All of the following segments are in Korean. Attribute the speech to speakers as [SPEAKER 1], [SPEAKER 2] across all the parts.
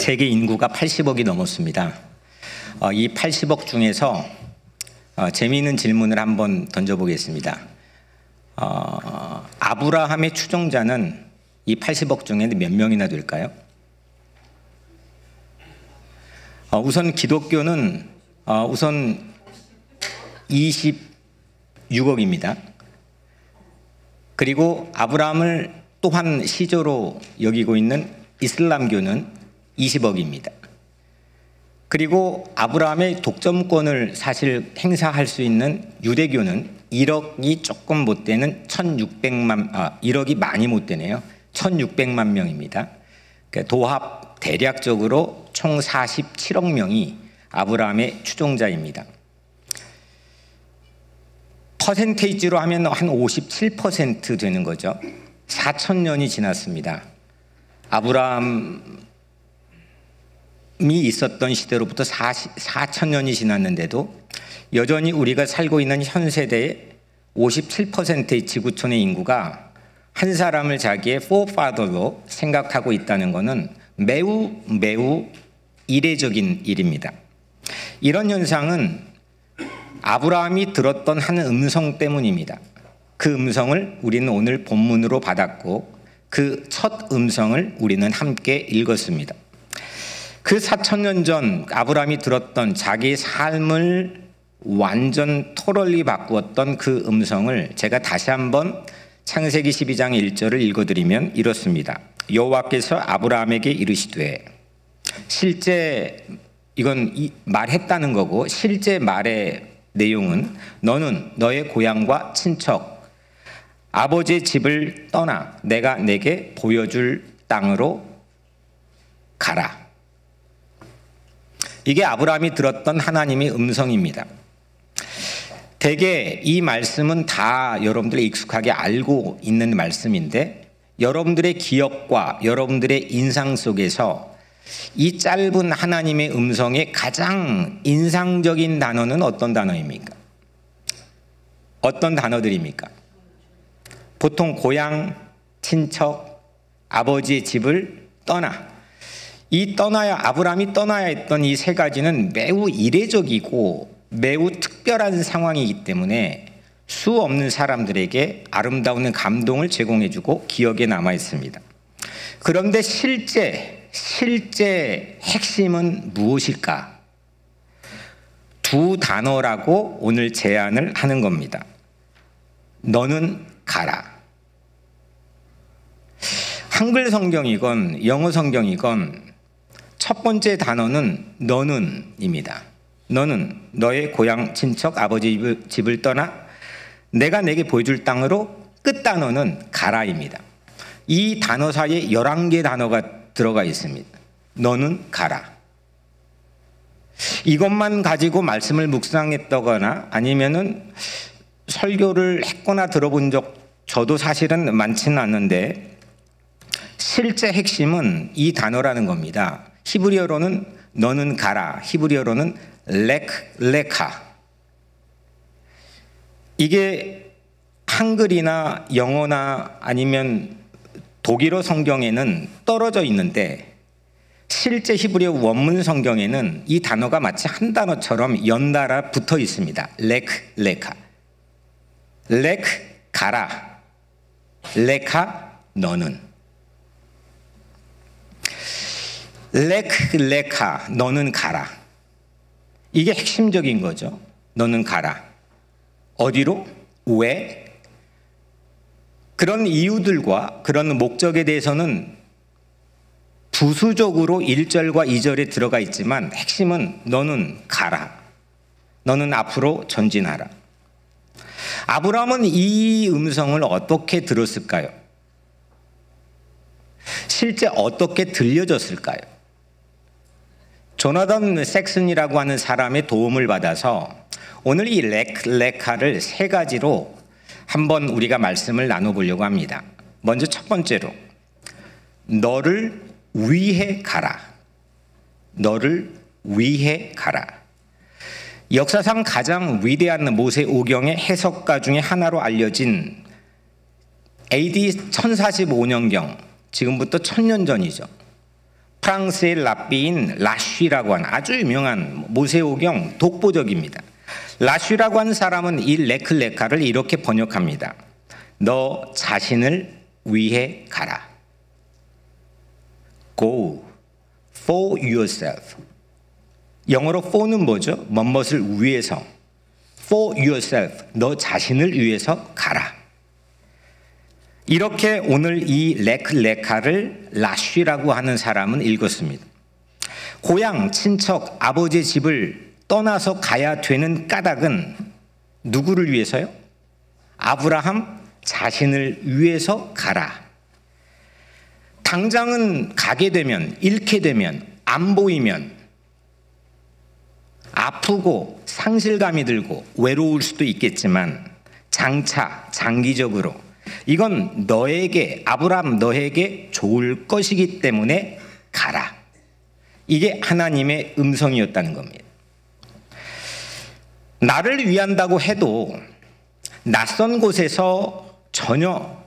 [SPEAKER 1] 세계 인구가 80억이 넘었습니다. 이 80억 중에서 재미있는 질문을 한번 던져보겠습니다. 아브라함의 추종자는 이 80억 중에 몇 명이나 될까요? 우선 기독교는 우선 26억입니다. 그리고 아브라함을 또한 시조로 여기고 있는 이슬람교는 20억입니다. 그리고 아브라함의 독점권을 사실 행사할 수 있는 유대교는 1억이 조금 못 되는 1억이 많이 못 되네요. 1600만 명입니다. 도합 대략적으로 총 47억 명이 아브라함의 추종자입니다. 퍼센테이지로 하면 한 57% 되는 거죠. 4000년이 지났습니다. 아브라함이 있었던 시대로부터 4000년이 지났는데도 여전히 우리가 살고 있는 현 세대의 57%의 지구촌의 인구가 한 사람을 자기의 forefather로 생각하고 있다는 것은 매우 이례적인 일입니다. 이런 현상은 아브라함이 들었던 한 음성 때문입니다. 그 음성을 우리는 오늘 본문으로 받았고 그 첫 음성을 우리는 함께 읽었습니다. 그 4000년 전 아브라함이 들었던 자기의 삶을 완전 토럴리 바꾸었던 그 음성을 제가 다시 한번 창세기 12장 1절을 읽어드리면 이렇습니다. 여호와께서 아브라함에게 이르시되, 실제 이건 말했다는 거고 실제 말의 내용은 너는 너의 고향과 친척 아버지의 집을 떠나 내가 내게 보여줄 땅으로 가라. 이게 아브라함이 들었던 하나님의 음성입니다. 대개 이 말씀은 다 여러분들이 익숙하게 알고 있는 말씀인데 여러분들의 기억과 여러분들의 인상 속에서 이 짧은 하나님의 음성의 가장 인상적인 단어는 어떤 단어입니까? 어떤 단어들입니까? 보통 고향, 친척, 아버지의 집을 떠나. 이 아브라함이 떠나야 했던 이 세 가지는 매우 이례적이고 매우 특별한 상황이기 때문에 수 없는 사람들에게 아름다운 감동을 제공해주고 기억에 남아 있습니다. 그런데 실제 핵심은 무엇일까? 두 단어라고 오늘 제안을 하는 겁니다. 너는 가라. 한글 성경이건 영어 성경이건 첫 번째 단어는 너는입니다. 너는 너의 고향 친척 아버지 집을 떠나 내가 내게 보여줄 땅으로 끝 단어는 가라입니다. 이 단어 사이에 11개 단어가 들어가 있습니다. 너는 가라. 이것만 가지고 말씀을 묵상했다거나 아니면은 설교를 했거나 들어본 적 저도 사실은 많지는 않는데 실제 핵심은 이 단어라는 겁니다. 히브리어로는 너는 가라. 히브리어로는 레카. 이게 한글이나 영어나 아니면 독일어 성경에는 떨어져 있는데 실제 히브리어 원문 성경에는 이 단어가 마치 한 단어처럼 연달아 붙어 있습니다. 레카. 가라. 레카 너는. 레카 너는 가라. 이게 핵심적인 거죠. 너는 가라. 어디로? 왜? 그런 이유들과 그런 목적에 대해서는 부수적으로 1절과 2절에 들어가 있지만 핵심은 너는 가라. 너는 앞으로 전진하라. 아브라함은 이 음성을 어떻게 들었을까요? 실제 어떻게 들려졌을까요? 조나단 섹슨이라고 하는 사람의 도움을 받아서 오늘 이 레카를 세 가지로 한번 우리가 말씀을 나눠보려고 합니다. 먼저 첫 번째로 너를 위해 가라. 너를 위해 가라. 역사상 가장 위대한 모세 오경의 해석가 중에 하나로 알려진 AD 1045년경, 지금부터 1000년 전이죠. 프랑스의 랍비인 라쉬라고 하는 아주 유명한 모세오경 독보적입니다. 라쉬라고 하는 사람은 이 레클레카를 이렇게 번역합니다. 너 자신을 위해 가라. Go for yourself. 영어로 for는 뭐죠? 무엇을 위해서. For yourself. 너 자신을 위해서 가라. 이렇게 오늘 이 레클레카를 라쉬라고 하는 사람은 읽었습니다. 고향, 친척, 아버지의 집을 떠나서 가야 되는 까닭은 누구를 위해서요? 아브라함 자신을 위해서 가라. 당장은 가게 되면, 잃게 되면, 안 보이면 아프고 상실감이 들고 외로울 수도 있겠지만 장차 장기적으로 이건 너에게, 아브라함 너에게 좋을 것이기 때문에 가라. 이게 하나님의 음성이었다는 겁니다. 나를 위한다고 해도 낯선 곳에서 전혀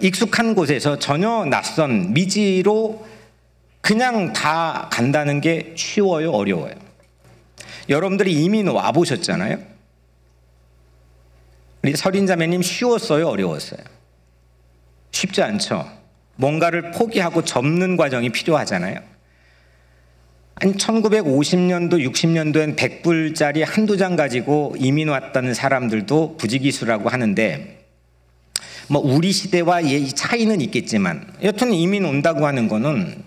[SPEAKER 1] 익숙한 곳에서 전혀 낯선 미지로 그냥 다 간다는 게 쉬워요, 어려워요? 여러분들이 이민 와보셨잖아요? 우리 설인자매님 쉬웠어요, 어려웠어요? 쉽지 않죠. 뭔가를 포기하고 접는 과정이 필요하잖아요. 아니 1950년도, 60년도엔 100불짜리 한두 장 가지고 이민 왔다는 사람들도 부지기수라고 하는데 뭐 우리 시대와 이 차이는 있겠지만 여튼 이민 온다고 하는 거는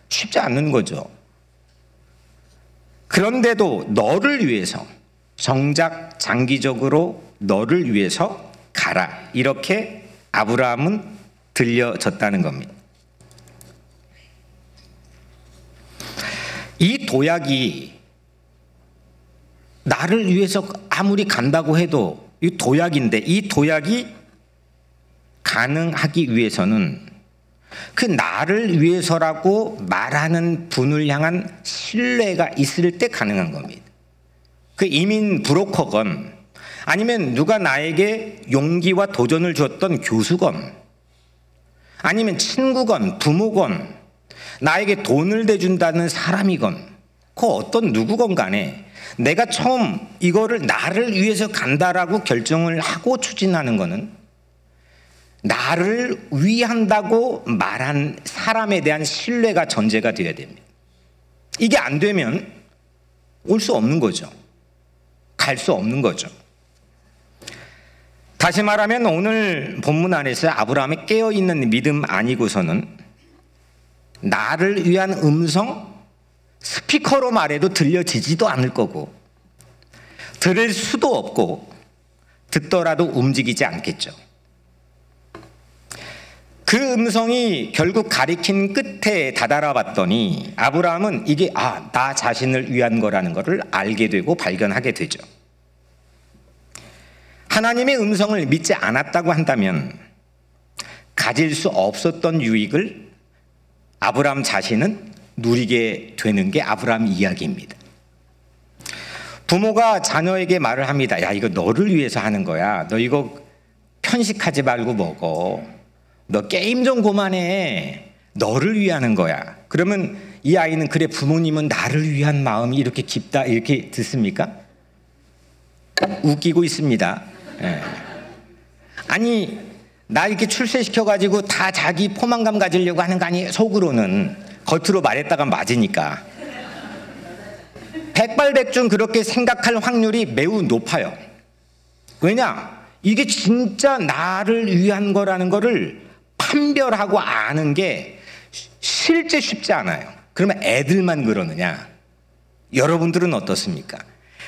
[SPEAKER 1] 쉽지 않는 거죠. 그런데도 너를 위해서 정작 장기적으로 너를 위해서 가라. 이렇게 아브라함은 들려졌다는 겁니다. 이 도약이 나를 위해서 아무리 간다고 해도 이 도약인데 이 도약이 가능하기 위해서는 그 나를 위해서라고 말하는 분을 향한 신뢰가 있을 때 가능한 겁니다. 그 이민 브로커건 아니면 누가 나에게 용기와 도전을 줬던 교수건 아니면 친구건 부모건 나에게 돈을 대준다는 사람이건 그 어떤 누구건 간에 내가 처음 이거를 나를 위해서 간다라고 결정을 하고 추진하는 거는 나를 위한다고 말한 사람에 대한 신뢰가 전제가 되어야 됩니다. 이게 안 되면 올 수 없는 거죠. 갈 수 없는 거죠. 다시 말하면 오늘 본문 안에서 아브라함의 깨어있는 믿음 아니고서는 나를 위한 음성 스피커로 말해도 들려지지도 않을 거고 들을 수도 없고 듣더라도 움직이지 않겠죠. 그 음성이 결국 가리킨 끝에 다다라 봤더니 아브라함은 이게 나 자신을 위한 거라는 것을 알게 되고 발견하게 되죠. 하나님의 음성을 믿지 않았다고 한다면 가질 수 없었던 유익을 아브라함 자신은 누리게 되는 게 아브라함 이야기입니다. 부모가 자녀에게 말을 합니다. 야, 이거 너를 위해서 하는 거야. 너 이거 편식하지 말고 먹어. 너 게임 좀 그만해. 너를 위하는 거야. 그러면 이 아이는 그래 부모님은 나를 위한 마음이 이렇게 깊다 이렇게 듣습니까? 웃기고 있습니다. 네. 아니 나 이렇게 출세시켜가지고 다 자기 포만감 가지려고 하는 거 아니에요? 속으로는. 겉으로 말했다가 맞으니까. 백발백중 그렇게 생각할 확률이 매우 높아요. 왜냐? 이게 진짜 나를 위한 거라는 거를 판별하고 아는 게 실제 쉽지 않아요. 그러면 애들만 그러느냐? 여러분들은 어떻습니까?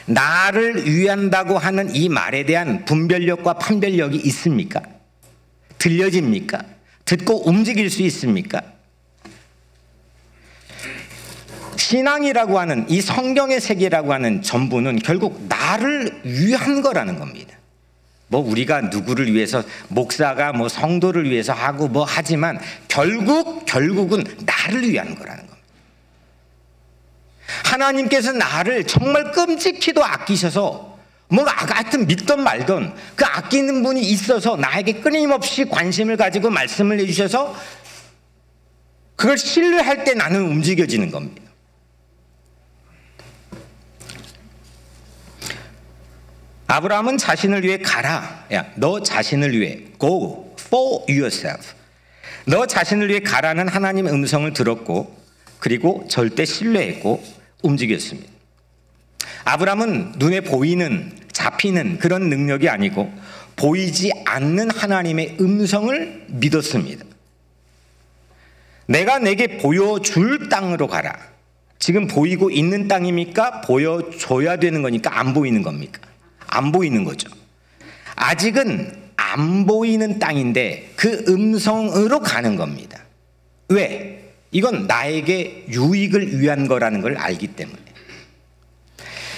[SPEAKER 1] 나를 위한다고 하는 이 말에 대한 분별력과 판별력이 있습니까? 들려집니까? 듣고 움직일 수 있습니까? 신앙이라고 하는 이 성경의 세계라고 하는 전부는 결국 나를 위한 거라는 겁니다. 뭐 우리가 누구를 위해서 목사가 뭐 성도를 위해서 하고 뭐 하지만 결국은 나를 위한 거라는 겁니다. 하나님께서 나를 정말 끔찍히도 아끼셔서 뭐 하여튼 믿던 말던 그 아끼는 분이 있어서 나에게 끊임없이 관심을 가지고 말씀을 해주셔서 그걸 신뢰할 때 나는 움직여지는 겁니다. 아브라함은 자신을 위해 가라. 야, 너 자신을 위해 go for yourself. 너 자신을 위해 가라는 하나님의 음성을 들었고 그리고 절대 신뢰했고 움직였습니다. 아브라함은 눈에 보이는 잡히는 그런 능력이 아니고 보이지 않는 하나님의 음성을 믿었습니다. 내가 내게 보여줄 땅으로 가라. 지금 보이고 있는 땅입니까? 보여줘야 되는 거니까 안 보이는 겁니까? 안 보이는 거죠. 아직은 안 보이는 땅인데 그 음성으로 가는 겁니다. 왜? 이건 나에게 유익을 위한 거라는 걸 알기 때문에.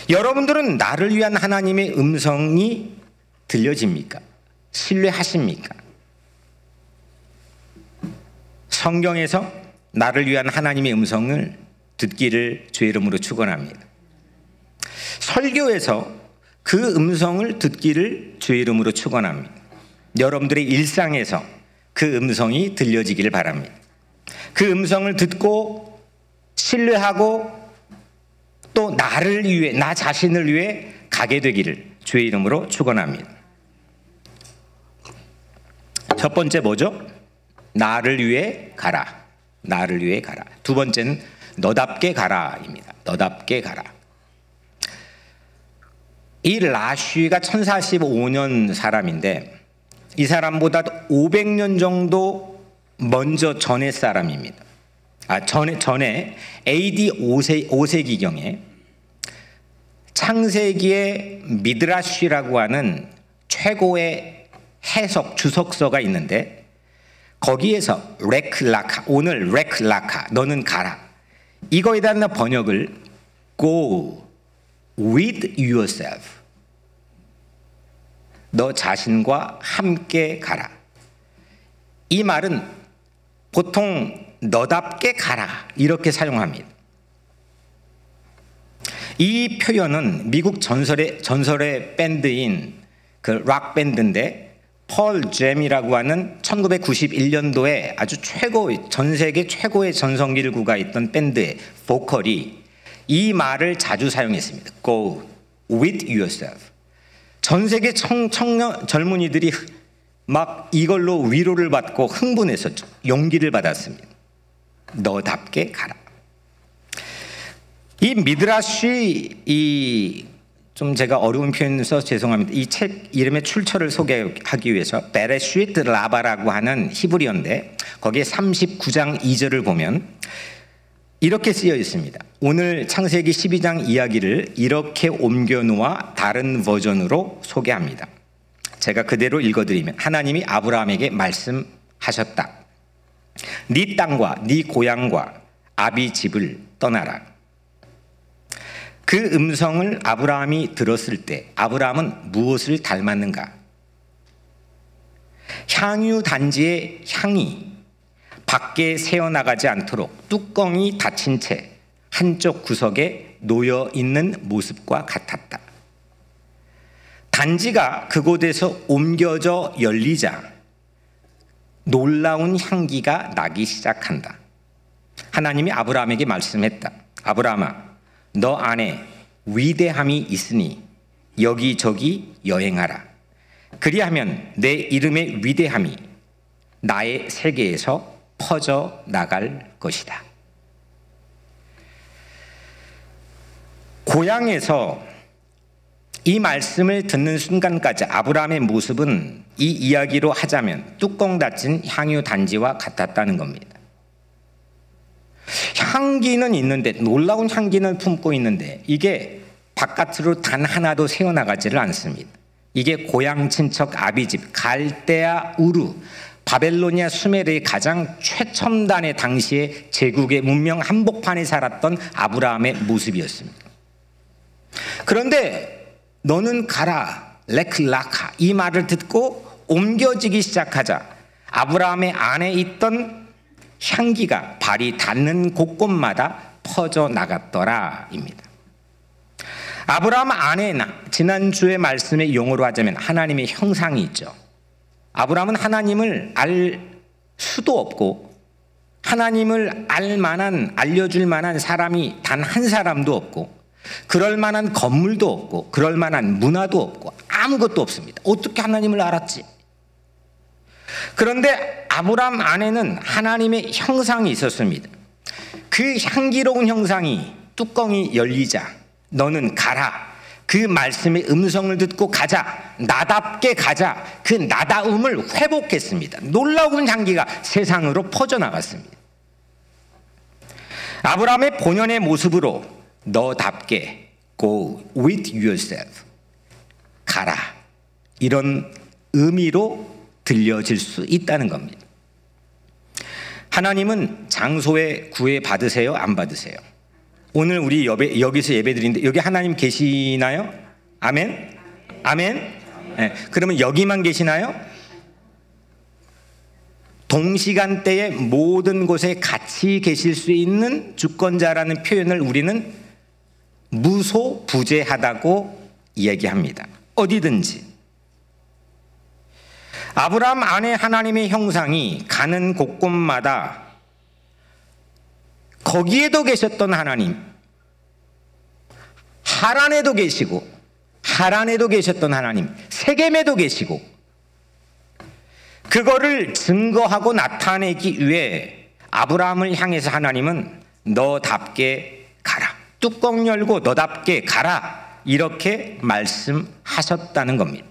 [SPEAKER 1] 여러분들은 나를 위한 하나님의 음성이 들려집니까? 신뢰하십니까? 성경에서 나를 위한 하나님의 음성을 듣기를 주의 이름으로 축원합니다. 설교에서 그 음성을 듣기를 주의 이름으로 축원합니다. 여러분들의 일상에서 그 음성이 들려지기를 바랍니다. 그 음성을 듣고 신뢰하고 또 나를 위해, 나 자신을 위해 가게 되기를 주의 이름으로 축원합니다. 첫 번째 뭐죠? 나를 위해 가라. 나를 위해 가라. 두 번째는 너답게 가라입니다. 너답게 가라. 이 라쉬가 1045년 사람인데 이 사람보다 500년 정도 먼저 전의 사람입니다. 전에 AD 5세기경에 창세기의 미드라쉬라고 하는 최고의 해석 주석서가 있는데 거기에서 레클라카, 오늘 레클라카, 너는 가라. 이거에 대한 번역을 go with yourself. 너 자신과 함께 가라. 이 말은 보통 너답게 가라 이렇게 사용합니다. 이 표현은 미국 전설의 밴드인 그 락 밴드인데 펄 잼이라고 하는 1991년도에 아주 전 세계 최고의 전성기를 있던 밴드의 보컬이 이 말을 자주 사용했습니다. Go with yourself. 전 세계 젊은이들이 막 이걸로 위로를 받고 흥분했었죠. 용기를 받았습니다. 너답게 가라. 이 미드라쉬, 좀 제가 어려운 표현을 써서 죄송합니다. 이 책 이름의 출처를 소개하기 위해서 베레쉿 라바라고 하는 히브리어인데 거기에 39장 2절을 보면 이렇게 쓰여 있습니다. 오늘 창세기 12장 이야기를 이렇게 옮겨 놓아 다른 버전으로 소개합니다. 제가 그대로 읽어드리면 하나님이 아브라함에게 말씀하셨다. 네 땅과 네 고향과 아비 집을 떠나라. 그 음성을 아브라함이 들었을 때 아브라함은 무엇을 닮았는가? 향유 단지의 향이 밖에 새어나가지 않도록 뚜껑이 닫힌 채 한쪽 구석에 놓여 있는 모습과 같았다. 단지가 그곳에서 옮겨져 열리자 놀라운 향기가 나기 시작한다. 하나님이 아브라함에게 말씀했다. 아브라함아, 너 안에 위대함이 있으니 여기저기 여행하라. 그리하면 내 이름의 위대함이 나의 세계에서 퍼져 나갈 것이다. 고향에서 이 말씀을 듣는 순간까지 아브라함의 모습은 이 이야기로 하자면 뚜껑 닫힌 향유 단지와 같았다는 겁니다. 향기는 있는데, 놀라운 향기는 품고 있는데 이게 바깥으로 단 하나도 새어나가지를 않습니다. 이게 고향 친척 아비집 갈대아 우르, 바벨로니아 수메르의 가장 최첨단의 당시의 제국의 문명 한복판에 살았던 아브라함의 모습이었습니다. 그런데 너는 가라, 레클라카, 이 말을 듣고 옮겨지기 시작하자 아브라함의 안에 있던 향기가 발이 닿는 곳곳마다 퍼져나갔더라입니다. 아브라함 안에 지난주의 말씀의 용어로 하자면 하나님의 형상이 있죠. 아브라함은 하나님을 알 수도 없고 하나님을 알려줄 만한 사람이 단 한 사람도 없고, 그럴 만한 건물도 없고, 그럴 만한 문화도 없고, 아무것도 없습니다. 어떻게 하나님을 알았지? 그런데 아브라함 안에는 하나님의 형상이 있었습니다. 그 향기로운 형상이 뚜껑이 열리자 너는 가라, 그 말씀의 음성을 듣고 가자, 나답게 가자, 그 나다움을 회복했습니다. 놀라운 향기가 세상으로 퍼져나갔습니다. 아브라함의 본연의 모습으로 너답게 go with yourself, 가라, 이런 의미로 들려질 수 있다는 겁니다. 하나님은 장소에 구애 받으세요? 안 받으세요? 오늘 우리 여기서 예배드리는데 여기 하나님 계시나요? 아멘? 아멘? 네. 그러면 여기만 계시나요? 동시간대에 모든 곳에 같이 계실 수 있는 주권자라는 표현을 우리는 무소부재하다고 이야기합니다. 어디든지. 아브라함 안에 하나님의 형상이 가는 곳곳마다 거기에도 계셨던 하나님, 하란에도 계시고 하란에도 계셨던 하나님, 세겜에도 계시고, 그거를 증거하고 나타내기 위해 아브라함을 향해서 하나님은 너답게 가라, 뚜껑 열고 너답게 가라, 이렇게 말씀하셨다는 겁니다.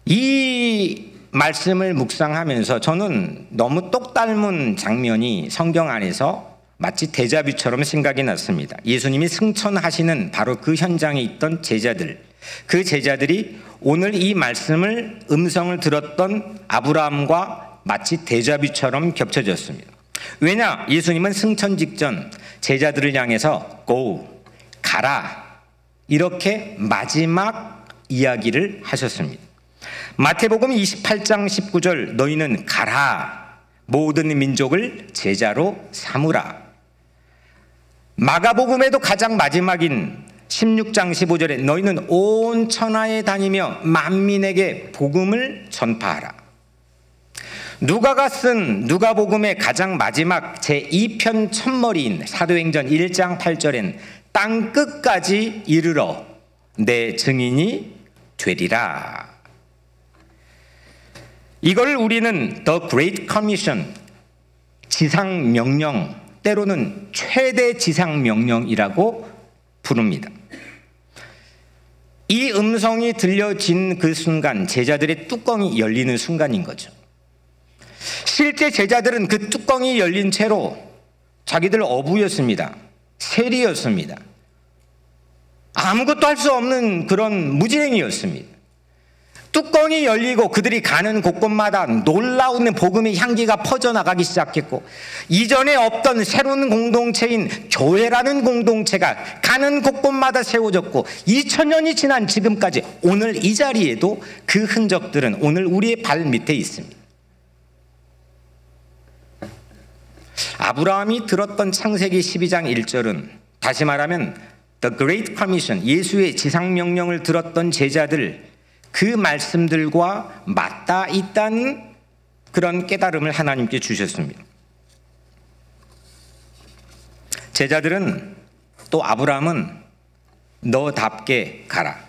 [SPEAKER 1] 이 말씀을 묵상하면서 저는 너무 똑 닮은 장면이 성경 안에서 마치 데자뷰처럼 생각이 났습니다. 예수님이 승천하시는 바로 그 현장에 있던 제자들, 그 제자들이 오늘 이 말씀을 음성을 들었던 아브라함과 마치 데자뷰처럼 겹쳐졌습니다. 왜냐? 예수님은 승천 직전 제자들을 향해서 go, 가라, 이렇게 마지막 이야기를 하셨습니다. 마태복음 28장 19절 너희는 가라, 모든 민족을 제자로 삼으라. 마가복음에도 가장 마지막인 16장 15절에 너희는 온 천하에 다니며 만민에게 복음을 전파하라. 누가가 쓴 누가복음의 가장 마지막 제2편 첫머리인 사도행전 1장 8절엔 땅 끝까지 이르러 내 증인이 되리라. 이걸 우리는 The Great Commission, 지상명령, 때로는 최대 지상명령이라고 부릅니다. 이 음성이 들려진 그 순간, 제자들의 뚜껑이 열리는 순간인 거죠. 실제 제자들은 그 뚜껑이 열린 채로 자기들 어부였습니다. 세리였습니다. 아무것도 할 수 없는 그런 무지랭이였습니다. 뚜껑이 열리고 그들이 가는 곳곳마다 놀라운 복음의 향기가 퍼져나가기 시작했고, 이전에 없던 새로운 공동체인 교회라는 공동체가 가는 곳곳마다 세워졌고, 2000년이 지난 지금까지 오늘 이 자리에도 그 흔적들은 오늘 우리의 발 밑에 있습니다. 아브라함이 들었던 창세기 12장 1절은 다시 말하면 The Great Commission, 예수의 지상명령을 들었던 제자들, 그 말씀들과 맞닿아 있다는 그런 깨달음을 하나님께 주셨습니다. 제자들은 또 아브라함은 너답게 가라,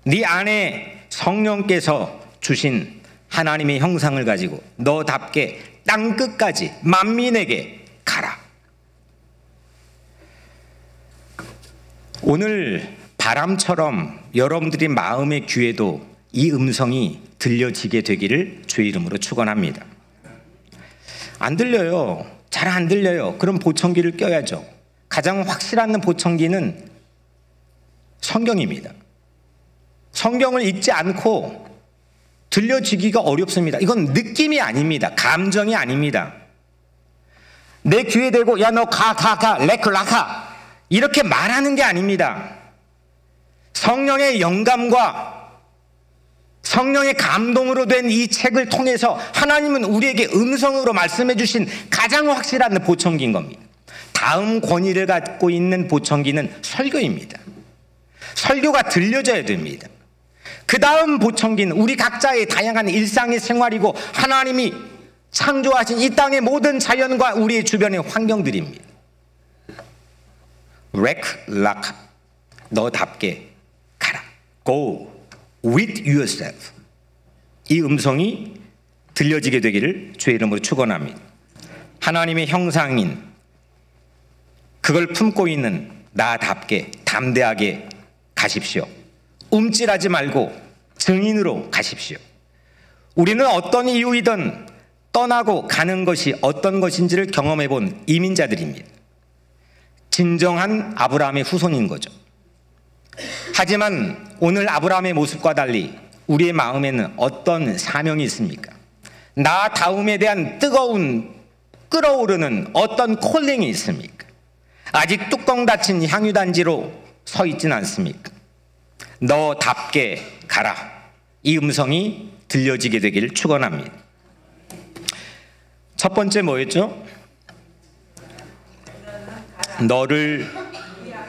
[SPEAKER 1] 네 안에 성령께서 주신 하나님의 형상을 가지고 너답게 땅끝까지 만민에게 가라. 오늘 바람처럼 여러분들의 마음의 귀에도 이 음성이 들려지게 되기를 주의 이름으로 축원합니다. 안 들려요. 잘 안 들려요. 그럼 보청기를 껴야죠. 가장 확실한 보청기는 성경입니다. 성경을 읽지 않고 들려지기가 어렵습니다. 이건 느낌이 아닙니다. 감정이 아닙니다. 내 귀에 대고 야 너 가 레클라카 이렇게 말하는 게 아닙니다. 성령의 영감과 성령의 감동으로 된 이 책을 통해서 하나님은 우리에게 음성으로 말씀해 주신 가장 확실한 보청기인 겁니다. 다음 권위를 갖고 있는 보청기는 설교입니다. 설교가 들려져야 됩니다. 그 다음 보청기는 우리 각자의 다양한 일상의 생활이고 하나님이 창조하신 이 땅의 모든 자연과 우리의 주변의 환경들입니다. 렉, 너답게 가라. Go with yourself. 이 음성이 들려지게 되기를 주의 이름으로 축원합니다. 하나님의 형상인 그걸 품고 있는 나답게 담대하게 가십시오. 움찔하지 말고 증인으로 가십시오. 우리는 어떤 이유이든 떠나고 가는 것이 어떤 것인지를 경험해 본 이민자들입니다. 진정한 아브라함의 후손인 거죠. 하지만 오늘 아브라함의 모습과 달리 우리의 마음에는 어떤 사명이 있습니까? 나 다음에 대한 뜨거운 끓어오르는 어떤 콜링이 있습니까? 아직 뚜껑 닫힌 향유단지로 서 있지는 않습니까? 너답게 가라. 이 음성이 들려지게 되기를 축원합니다. 첫 번째 뭐였죠? 너를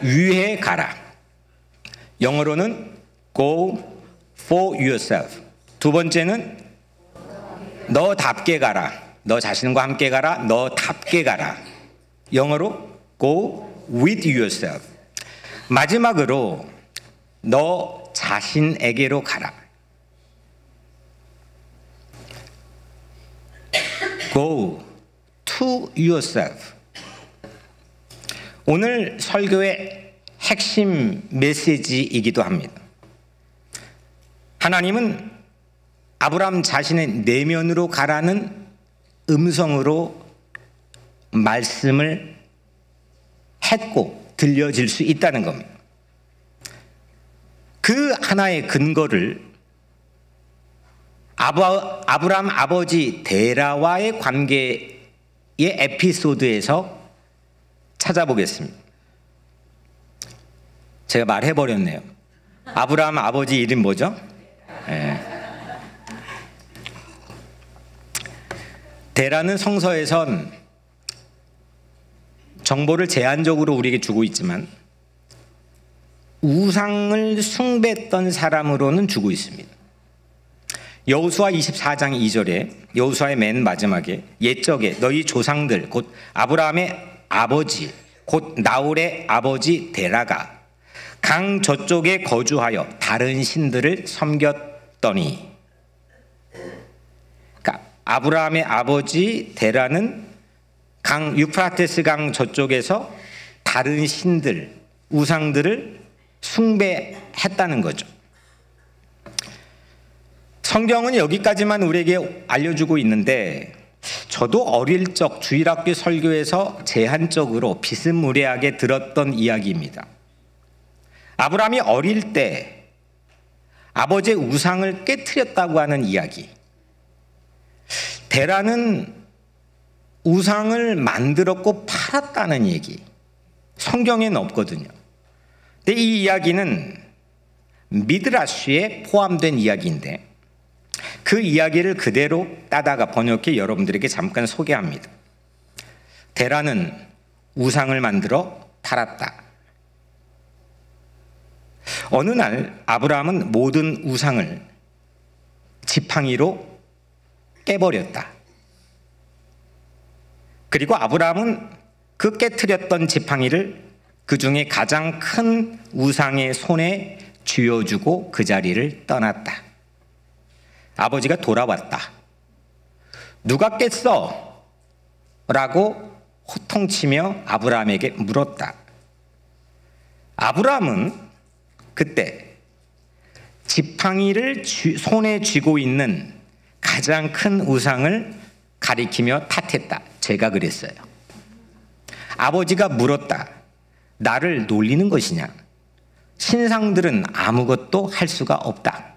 [SPEAKER 1] 위해 가라. 영어로는 go for yourself. 두 번째는 너답게 가라. 너 자신과 함께 가라. 너답게 가라. 영어로 go with yourself. 마지막으로 너 자신에게로 가라. go to yourself. 오늘 설교의 핵심 메시지이기도 합니다. 하나님은 아브라함 자신의 내면으로 가라는 음성으로 말씀을 했고 들려질 수 있다는 겁니다. 그 하나의 근거를 아브라함 아버지 데라와의 관계의 에피소드에서 찾아보겠습니다. 제가 말해버렸네요. 아브라함 아버지 이름 뭐죠? 네. 데라는 성서에선 정보를 제한적으로 우리에게 주고 있지만 우상을 숭배했던 사람으로는 주고 있습니다. 여호수아 24장 2절에 여호수아의 맨 마지막에 옛적에 너희 조상들 곧 아브라함의 아버지 곧 나홀의 아버지 데라가 강 저쪽에 거주하여 다른 신들을 섬겼더니, 그러니까 아브라함의 아버지 데라는 강 유프라테스 강 저쪽에서 다른 신들 우상들을 숭배했다는 거죠. 성경은 여기까지만 우리에게 알려주고 있는데 저도 어릴 적 주일학교 설교에서 제한적으로 비스무리하게 들었던 이야기입니다. 아브라함이 어릴 때 아버지의 우상을 깨트렸다고 하는 이야기. 데라는 우상을 만들었고 팔았다는 얘기. 성경에는 없거든요. 근데 이 이야기는 미드라시에 포함된 이야기인데 그 이야기를 그대로 따다가 번역해 여러분들에게 잠깐 소개합니다. 데라는 우상을 만들어 팔았다. 어느 날 아브라함은 모든 우상을 지팡이로 깨버렸다. 그리고 아브라함은 그 깨트렸던 지팡이를 그 중에 가장 큰 우상의 손에 쥐어주고 그 자리를 떠났다. 아버지가 돌아왔다. 누가 깼어? 라고 호통치며 아브라함에게 물었다. 아브라함은 그때 지팡이를 손에 쥐고 있는 가장 큰 우상을 가리키며 탓했다. 제가 그랬어요. 아버지가 물었다. 나를 놀리는 것이냐? 신상들은 아무것도 할 수가 없다.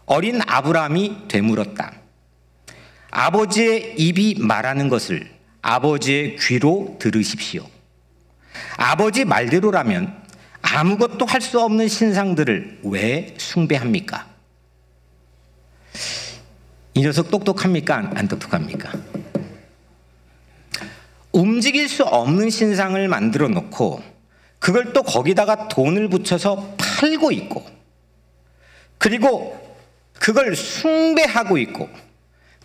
[SPEAKER 1] 어린 아브라함이 되물었다. 아버지의 입이 말하는 것을 아버지의 귀로 들으십시오. 아버지 말대로라면 아무것도 할 수 없는 신상들을 왜 숭배합니까? 이 녀석 똑똑합니까? 안 똑똑합니까? 움직일 수 없는 신상을 만들어 놓고 그걸 또 거기다가 돈을 붙여서 팔고 있고 그리고 그걸 숭배하고 있고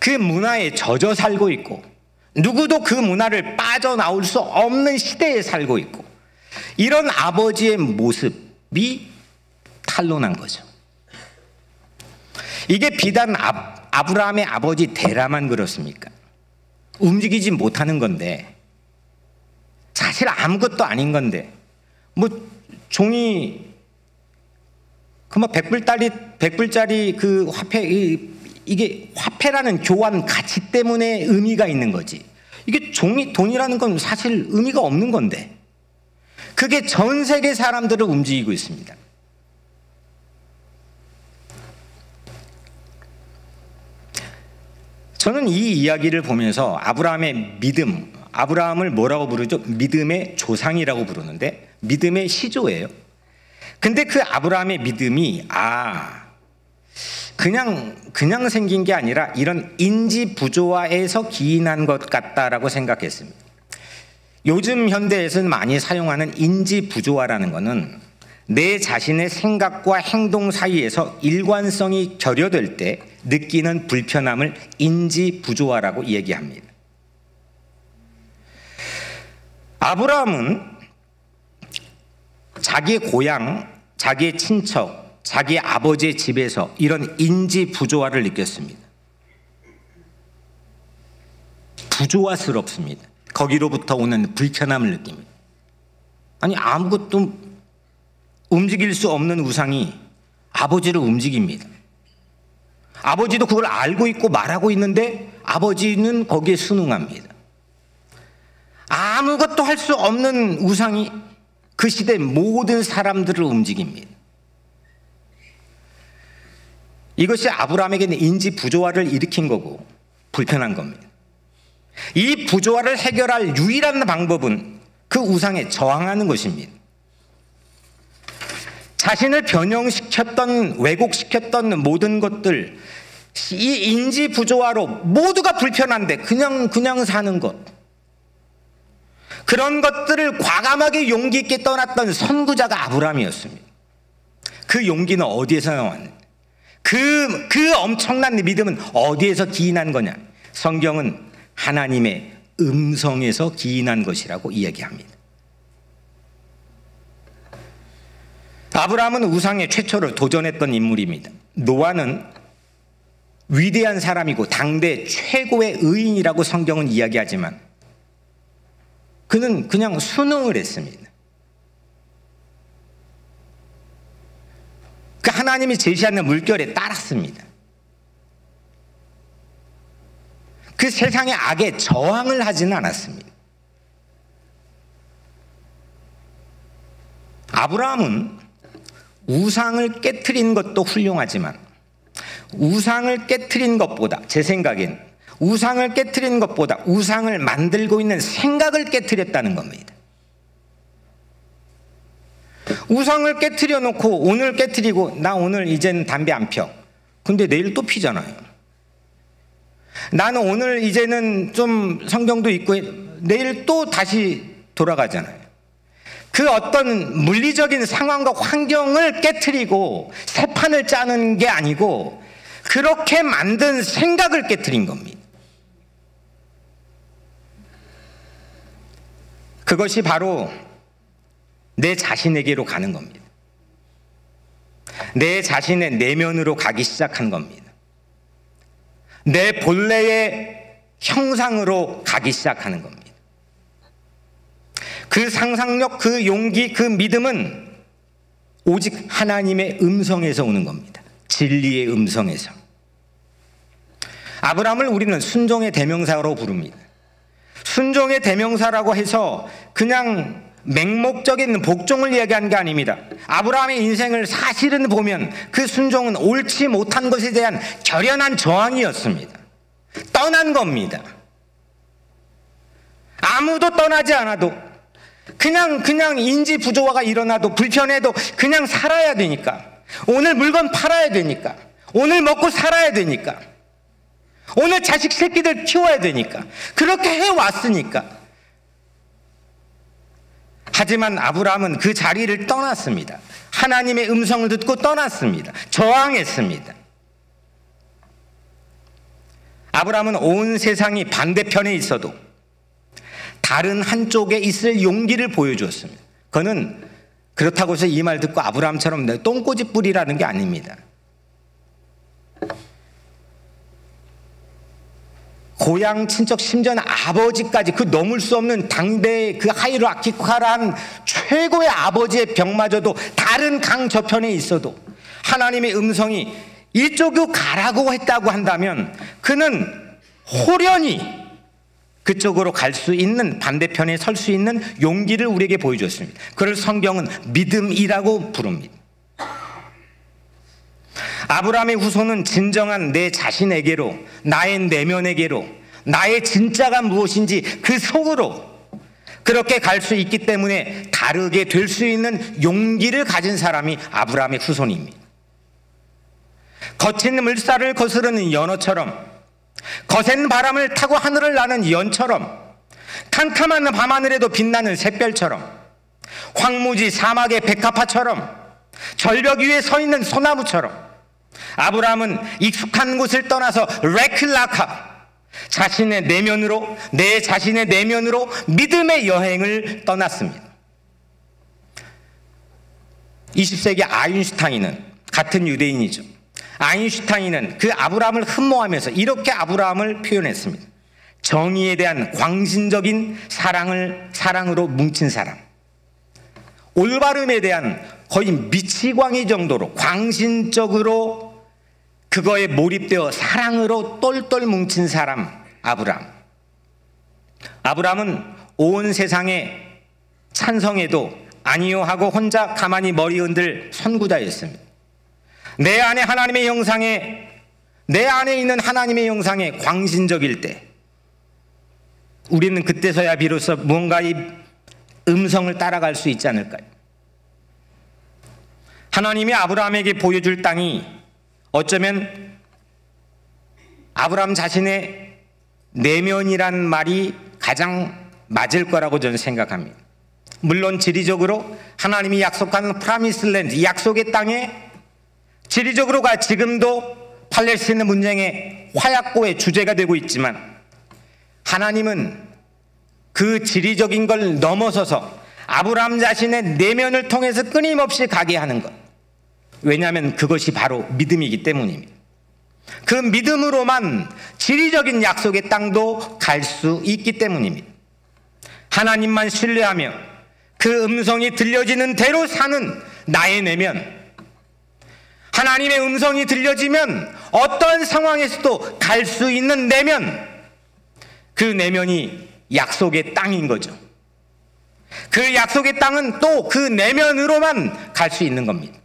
[SPEAKER 1] 그 문화에 젖어 살고 있고 누구도 그 문화를 빠져나올 수 없는 시대에 살고 있고 이런 아버지의 모습이 탄로난 거죠. 이게 비단 아브라함의 아버지 데라만 그렇습니까? 움직이지 못하는 건데 사실 아무것도 아닌 건데 뭐 종이 그 뭐 100불짜리 그 화폐 이게 화폐라는 교환 가치 때문에 의미가 있는 거지. 이게 종이 돈이라는 건 사실 의미가 없는 건데 그게 전 세계 사람들을 움직이고 있습니다. 저는 이 이야기를 보면서 아브라함의 믿음, 아브라함을 뭐라고 부르죠? 믿음의 조상이라고 부르는데 믿음의 시조예요. 근데 그 아브라함의 믿음이 그냥 생긴 게 아니라 이런 인지 부조화에서 기인한 것 같다라고 생각했습니다. 요즘 현대에서는 많이 사용하는 인지 부조화라는 것은 내 자신의 생각과 행동 사이에서 일관성이 결여될 때 느끼는 불편함을 인지 부조화라고 얘기합니다. 아브라함은 자기의 고향, 자기의 친척, 자기의 아버지의 집에서 이런 인지 부조화를 느꼈습니다. 부조화스럽습니다. 거기로부터 오는 불편함을 느낍니다. 아니 아무것도 움직일 수 없는 우상이 아버지를 움직입니다. 아버지도 그걸 알고 있고 말하고 있는데 아버지는 거기에 순응합니다. 아무것도 할 수 없는 우상이 그 시대 모든 사람들을 움직입니다. 이것이 아브라함에게는 인지 부조화를 일으킨 거고 불편한 겁니다. 이 부조화를 해결할 유일한 방법은 그 우상에 저항하는 것입니다. 자신을 변형시켰던 왜곡시켰던 모든 것들 이 인지 부조화로 모두가 불편한데 그냥 사는 것 그런 것들을 과감하게 용기 있게 떠났던 선구자가 아브라함이었습니다. 그 용기는 어디에서 나왔는지 그 엄청난 믿음은 어디에서 기인한 거냐? 성경은 하나님의 음성에서 기인한 것이라고 이야기합니다. 아브라함은 우상에 최초로 도전했던 인물입니다. 노아는 위대한 사람이고 당대 최고의 의인이라고 성경은 이야기하지만 그는 그냥 순응을 했습니다. 그 하나님이 제시하는 물결에 따랐습니다. 그 세상의 악에 저항을 하지는 않았습니다. 아브라함은 우상을 깨트린 것도 훌륭하지만 우상을 깨트린 것보다 제 생각엔 우상을 깨트린 것보다 우상을 만들고 있는 생각을 깨트렸다는 겁니다. 우상을 깨트려 놓고 오늘 깨트리고 나 오늘 이제는 담배 안 펴. 근데 내일 또 피잖아요. 나는 오늘 이제는 좀 성경도 읽고 내일 또 다시 돌아가잖아요. 그 어떤 물리적인 상황과 환경을 깨트리고 새 판을 짜는 게 아니고 그렇게 만든 생각을 깨트린 겁니다. 그것이 바로 내 자신에게로 가는 겁니다. 내 자신의 내면으로 가기 시작한 겁니다. 내 본래의 형상으로 가기 시작하는 겁니다. 그 상상력, 그 용기, 그 믿음은 오직 하나님의 음성에서 오는 겁니다. 진리의 음성에서. 아브라함을 우리는 순종의 대명사로 부릅니다. 순종의 대명사라고 해서 그냥 맹목적인 복종을 이야기한 게 아닙니다. 아브라함의 인생을 사실은 보면 그 순종은 옳지 못한 것에 대한 결연한 저항이었습니다. 떠난 겁니다. 아무도 떠나지 않아도 그냥 인지 부조화가 일어나도 불편해도 그냥 살아야 되니까 오늘 물건 팔아야 되니까 오늘 먹고 살아야 되니까 오늘 자식 새끼들 키워야 되니까 그렇게 해왔으니까. 하지만 아브라함은 그 자리를 떠났습니다. 하나님의 음성을 듣고 떠났습니다. 저항했습니다. 아브라함은 온 세상이 반대편에 있어도 다른 한쪽에 있을 용기를 보여주었습니다. 그는 그렇다고 해서 이 말 듣고 아브라함처럼 똥꼬집 뿌리라는 게 아닙니다. 고향 친척 심지어는 아버지까지 그 넘을 수 없는 당대의 그 하이라키칼한 최고의 아버지의 벽마저도 다른 강 저편에 있어도 하나님의 음성이 이쪽으로 가라고 했다고 한다면 그는 호련히 그쪽으로 갈 수 있는, 반대편에 설 수 있는 용기를 우리에게 보여줬습니다. 그걸 성경은 믿음이라고 부릅니다. 아브라함의 후손은 진정한 내 자신에게로, 나의 내면에게로, 나의 진짜가 무엇인지 그 속으로 그렇게 갈 수 있기 때문에 다르게 될 수 있는 용기를 가진 사람이 아브라함의 후손입니다. 거친 물살을 거스르는 연어처럼, 거센 바람을 타고 하늘을 나는 연처럼, 캄캄한 밤하늘에도 빛나는 샛별처럼, 황무지 사막의 백합화처럼, 절벽 위에 서 있는 소나무처럼 아브라함은 익숙한 곳을 떠나서 레클라카, 자신의 내면으로, 내 자신의 내면으로 믿음의 여행을 떠났습니다. 20세기 아인슈타인은, 같은 유대인이죠, 아인슈타인은 그 아브라함을 흠모하면서 이렇게 아브라함을 표현했습니다. 정의에 대한 광신적인 사랑으로 뭉친 사람, 올바름에 대한 거의 미치광이 정도로 광신적으로 그거에 몰입되어 사랑으로 똘똘 뭉친 사람, 아브라함. 아브라함은 온 세상에 찬성해도 아니요 하고 혼자 가만히 머리 흔들 선구자였습니다. 내 안에 하나님의 형상에, 내 안에 있는 하나님의 형상에 광신적일 때 우리는 그때서야 비로소 무언가 이 음성을 따라갈 수 있지 않을까요? 하나님이 아브라함에게 보여줄 땅이 어쩌면 아브라함 자신의 내면이란 말이 가장 맞을 거라고 저는 생각합니다. 물론 지리적으로 하나님이 약속한 프라미스랜드, 약속의 땅에 지리적으로가 지금도 팔레스타인 문쟁의 화약고의 주제가 되고 있지만 하나님은 그 지리적인 걸 넘어서서 아브라함 자신의 내면을 통해서 끊임없이 가게 하는 것, 왜냐하면 그것이 바로 믿음이기 때문입니다. 그 믿음으로만 지리적인 약속의 땅도 갈 수 있기 때문입니다. 하나님만 신뢰하며 그 음성이 들려지는 대로 사는 나의 내면, 하나님의 음성이 들려지면 어떤 상황에서도 갈 수 있는 내면, 그 내면이 약속의 땅인 거죠. 그 약속의 땅은 또 그 내면으로만 갈 수 있는 겁니다.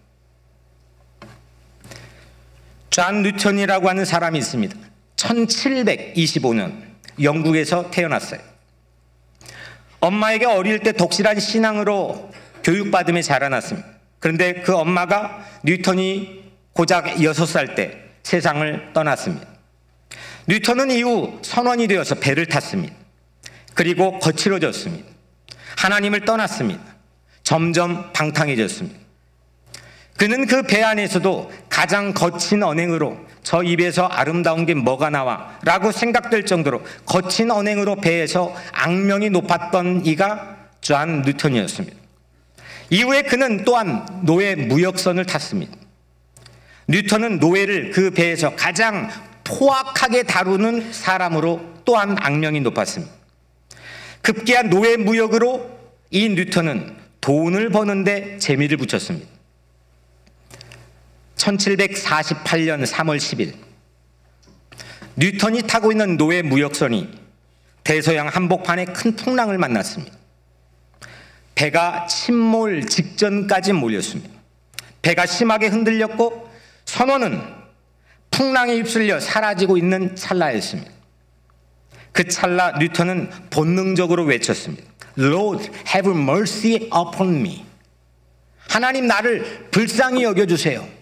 [SPEAKER 1] 존 뉴턴이라고 하는 사람이 있습니다. 1725년 영국에서 태어났어요. 엄마에게 어릴 때 독실한 신앙으로 교육받으며 자라났습니다. 그런데 그 엄마가 뉴턴이 고작 6살 때 세상을 떠났습니다. 뉴턴은 이후 선원이 되어서 배를 탔습니다. 그리고 거칠어졌습니다. 하나님을 떠났습니다. 점점 방탕해졌습니다. 그는 그 배 안에서도 가장 거친 언행으로 저 입에서 아름다운 게 뭐가 나와 라고 생각될 정도로 거친 언행으로 배에서 악명이 높았던 이가 존 뉴턴이었습니다. 이후에 그는 또한 노예 무역선을 탔습니다. 뉴턴은 노예를 그 배에서 가장 포악하게 다루는 사람으로 또한 악명이 높았습니다. 급기야 노예 무역으로 이 뉴턴은 돈을 버는데 재미를 붙였습니다. 1748년 3월 10일 뉴턴이 타고 있는 노예 무역선이 대서양 한복판에 큰 풍랑을 만났습니다. 배가 침몰 직전까지 몰렸습니다. 배가 심하게 흔들렸고 선원은 풍랑에 휩쓸려 사라지고 있는 찰나였습니다. 그 찰나 뉴턴은 본능적으로 외쳤습니다. Lord, have mercy upon me. 하나님, 나를 불쌍히 여겨주세요.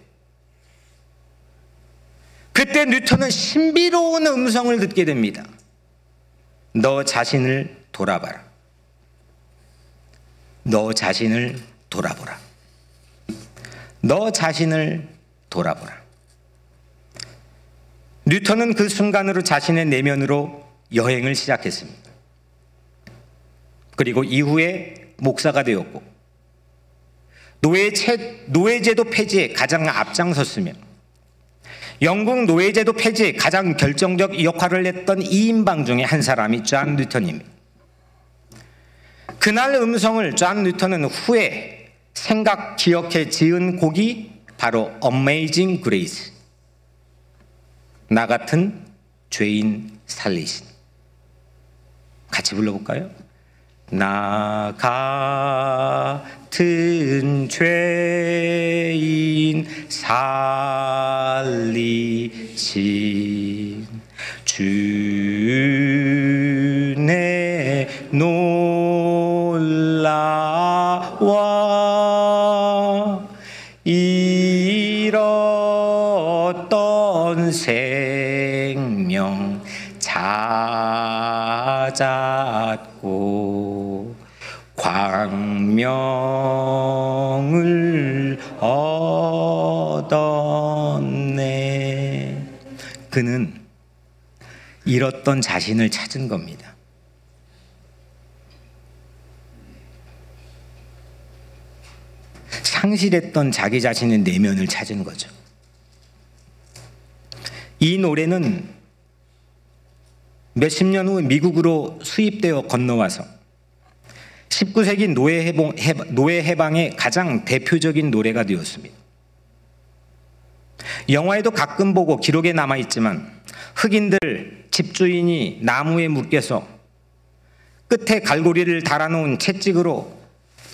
[SPEAKER 1] 그때 뉴턴은 신비로운 음성을 듣게 됩니다. 너 자신을 돌아봐라. 너 자신을 돌아보라. 너 자신을 돌아보라. 뉴턴은 그 순간으로 자신의 내면으로 여행을 시작했습니다. 그리고 이후에 목사가 되었고 노예제도 폐지에 가장 앞장섰으며 영국 노예제도 폐지에 가장 결정적 역할을 했던 2인방 중에 한 사람이 존 뉴턴입니다. 그날 음성을 존 뉴턴은 후에 생각 기억해 지은 곡이 바로 Amazing Grace, 나 같은 죄인 살리신. 같이 불러볼까요? 나 같은 죄인 살리신 주내 놀라와 잃었던 생명 찾았고 광명을 얻었네. 그는 잃었던 자신을 찾은 겁니다. 상실했던 자기 자신의 내면을 찾은 거죠. 이 노래는 몇십 년 후 미국으로 수입되어 건너와서 19세기 노예 해방의 가장 대표적인 노래가 되었습니다. 영화에도 가끔 보고 기록에 남아있지만 흑인들 집주인이 나무에 묶여서 끝에 갈고리를 달아놓은 채찍으로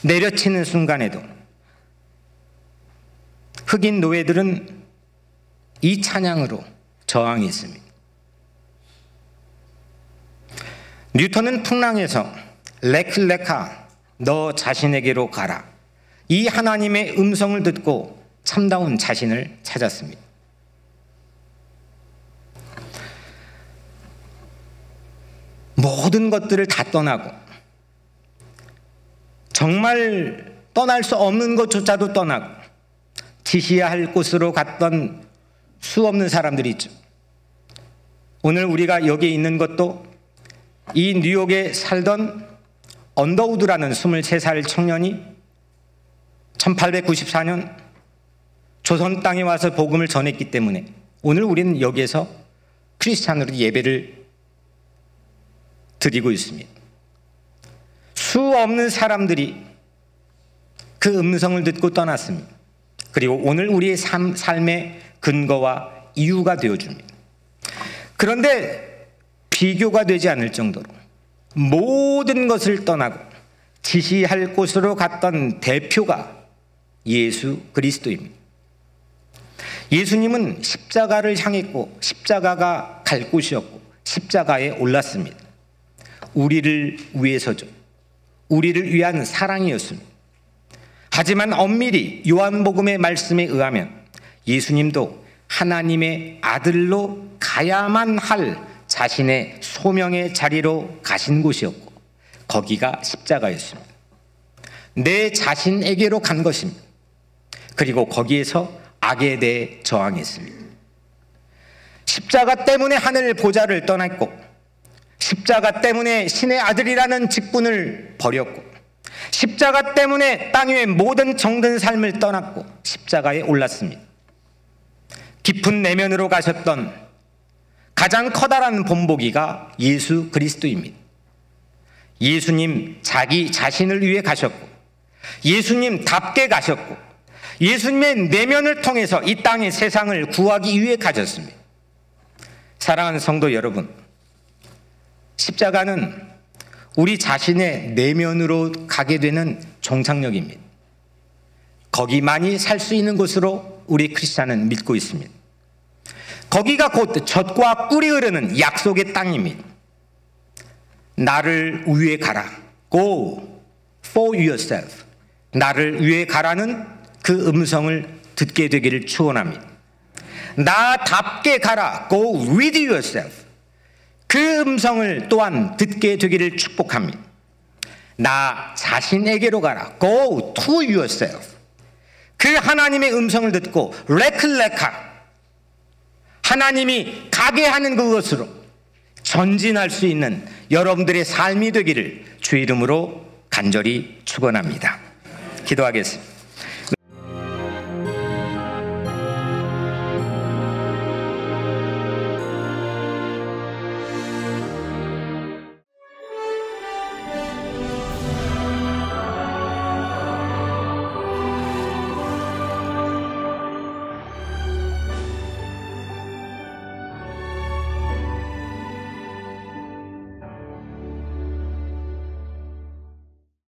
[SPEAKER 1] 내려치는 순간에도 흑인 노예들은 이 찬양으로 저항했습니다. 뉴턴은 풍랑에서 레클레카 너 자신에게로 가라, 이 하나님의 음성을 듣고 참다운 자신을 찾았습니다. 모든 것들을 다 떠나고 정말 떠날 수 없는 것조차도 떠나고 지시해야 할 곳으로 갔던 수없는 사람들이 있죠. 오늘 우리가 여기 있는 것도 이 뉴욕에 살던 언더우드라는 23살 청년이 1894년 조선 땅에 와서 복음을 전했기 때문에 오늘 우리는 여기에서 크리스찬으로 예배를 드리고 있습니다. 수없는 사람들이 그 음성을 듣고 떠났습니다. 그리고 오늘 우리의 삶의 근거와 이유가 되어줍니다. 그런데 비교가 되지 않을 정도로 모든 것을 떠나고 지시할 곳으로 갔던 대표가 예수 그리스도입니다. 예수님은 십자가를 향했고 십자가가 갈 곳이었고 십자가에 올랐습니다. 우리를 위해서죠. 우리를 위한 사랑이었습니다. 하지만 엄밀히 요한복음의 말씀에 의하면 예수님도 하나님의 아들로 가야만 할 자신의 소명의 자리로 가신 곳이었고 거기가 십자가였습니다. 내 자신에게로 간 것입니다. 그리고 거기에서 악에 대해 저항했습니다. 십자가 때문에 하늘 보좌를 떠났고 십자가 때문에 신의 아들이라는 직분을 버렸고 십자가 때문에 땅 위의 모든 정든 삶을 떠났고 십자가에 올랐습니다. 깊은 내면으로 가셨던 가장 커다란 본보기가 예수 그리스도입니다. 예수님 자기 자신을 위해 가셨고 예수님답게 가셨고 예수님의 내면을 통해서 이 땅의 세상을 구하기 위해 가셨습니다. 사랑하는 성도 여러분, 십자가는 우리 자신의 내면으로 가게 되는 종착역입니다. 거기만이 살 수 있는 곳으로 우리 크리스찬은 믿고 있습니다. 거기가 곧 젖과 꿀이 흐르는 약속의 땅입니다. 나를 위해 가라. Go for yourself. 나를 위해 가라는 그 음성을 듣게 되기를 축원합니다. 나답게 가라. Go with yourself. 그 음성을 또한 듣게 되기를 축복합니다. 나 자신에게로 가라. Go to yourself. 그 하나님의 음성을 듣고 레클레카, 하나님이 가게 하는 그것으로 전진할 수 있는 여러분들의 삶이 되기를 주 이름으로 간절히 축원합니다. 기도하겠습니다.